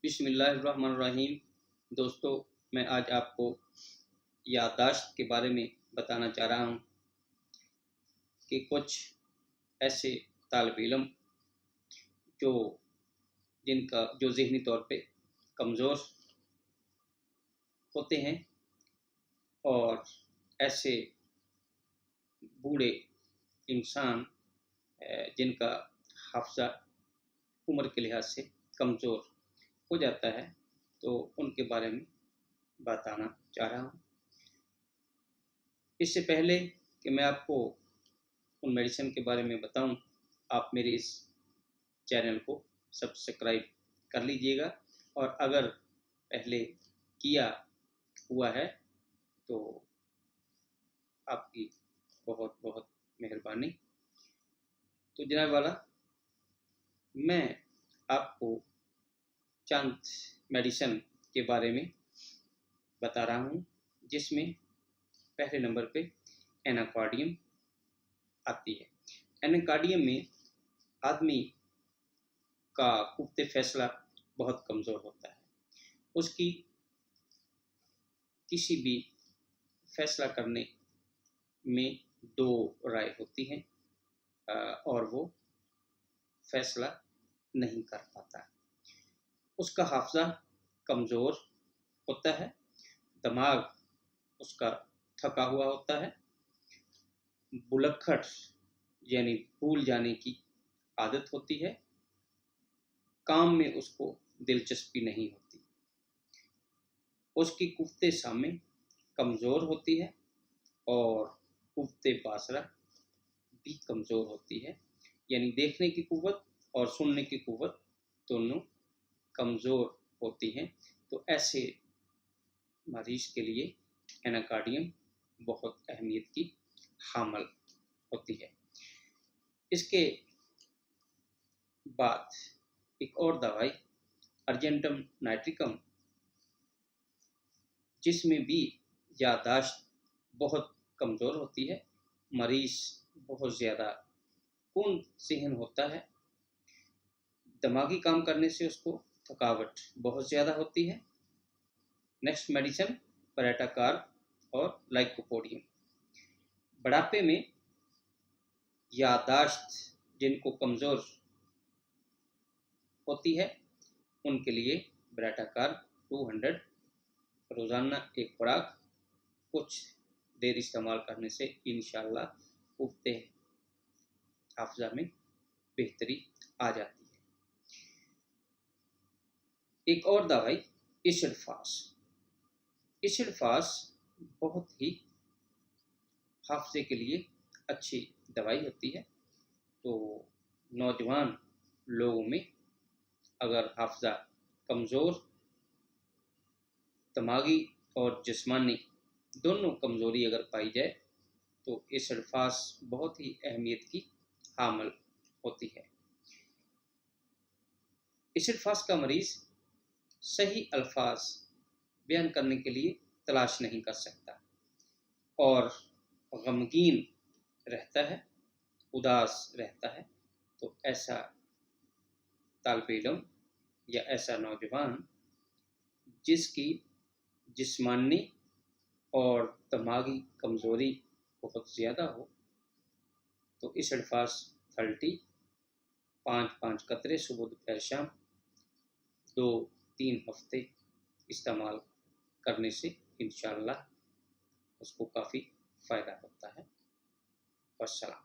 बिस्मिल्लाहिर्रहमानिर्रहीम। दोस्तों, मैं आज आपको याददाश्त के बारे में बताना चाह रहा हूँ कि कुछ ऐसे तालिब इल्म जो जो ज़हनी तौर पे कमज़ोर होते हैं और ऐसे बूढ़े इंसान जिनका हाफ़्ज़ा उम्र के लिहाज से कमज़ोर हो जाता है, तो उनके बारे में बताना चाह रहा हूँ। इससे पहले कि मैं आपको उन मेडिसिन के बारे में बताऊं, आप मेरे इस चैनल को सब्सक्राइब कर लीजिएगा और अगर पहले किया हुआ है तो आपकी बहुत बहुत मेहरबानी। तो जनाब वाला, मैं आपको चंद मेडिसिन के बारे में बता रहा हूँ, जिसमें पहले नंबर पे एनाकार्डियम आती है। एनाकार्डियम में आदमी का कुव्वत फैसला बहुत कमज़ोर होता है। उसकी किसी भी फैसला करने में दो राय होती हैं और वो फैसला नहीं कर पाता। उसका हाफ़्ज़ा कमज़ोर होता है, दिमाग उसका थका हुआ होता है, बुलक्खट यानी भूल जाने की आदत होती है, काम में उसको दिलचस्पी नहीं होती, उसकी कुव्वत शामे कमज़ोर होती है और कुव्वत बासरा भी कमज़ोर होती है, यानी देखने की कुव्वत और सुनने की कुव्वत दोनों कमज़ोर होती हैं। तो ऐसे मरीज़ के लिए एनाकार्डियम बहुत अहमियत की हामिल होती है। इसके बाद एक और दवाई अर्जेंटम नाइट्रिकम, जिसमें भी याददाश्त बहुत कमज़ोर होती है, मरीज़ बहुत ज़्यादा खून सहन होता है, दिमागी काम करने से उसको थकावट बहुत ज़्यादा होती है। नेक्स्ट मेडिसिन पेरेटाकार और लाइकोपोडियम। बुढ़ापे में याददाश्त जिनको कमज़ोर होती है, उनके लिए बेटाकार 200 रोज़ाना एक खुराक कुछ देर इस्तेमाल करने से इंशाअल्लाह कुव्वत हाफ़्ज़ा में बेहतरी आ जाती है। एक और दवाई इसिडफास। इसिडफास बहुत ही हाफ़्ज़े के लिए अच्छी दवाई होती है। तो नौजवान लोगों में अगर हाफ़्ज़ा कमज़ोर, दिमागी और जिस्मानी दोनों कमज़ोरी अगर पाई जाए तो इसिडफास बहुत ही अहमियत की हामिल होती है। इसिडफास का मरीज़ सही अल्फाज बयान करने के लिए तलाश नहीं कर सकता और गमगीन रहता है, उदास रहता है। तो ऐसा तालिब इल्म या ऐसा नौजवान जिसकी जिस्मानी और दिमागी कमज़ोरी बहुत ज़्यादा हो, तो इसिडफास 30 5-5 कतरे सुबह दोपहर शाम 2-3 हफ्ते इस्तेमाल करने से इंशाअल्लाह उसको काफ़ी फ़ायदा होता है। वस्सलाम।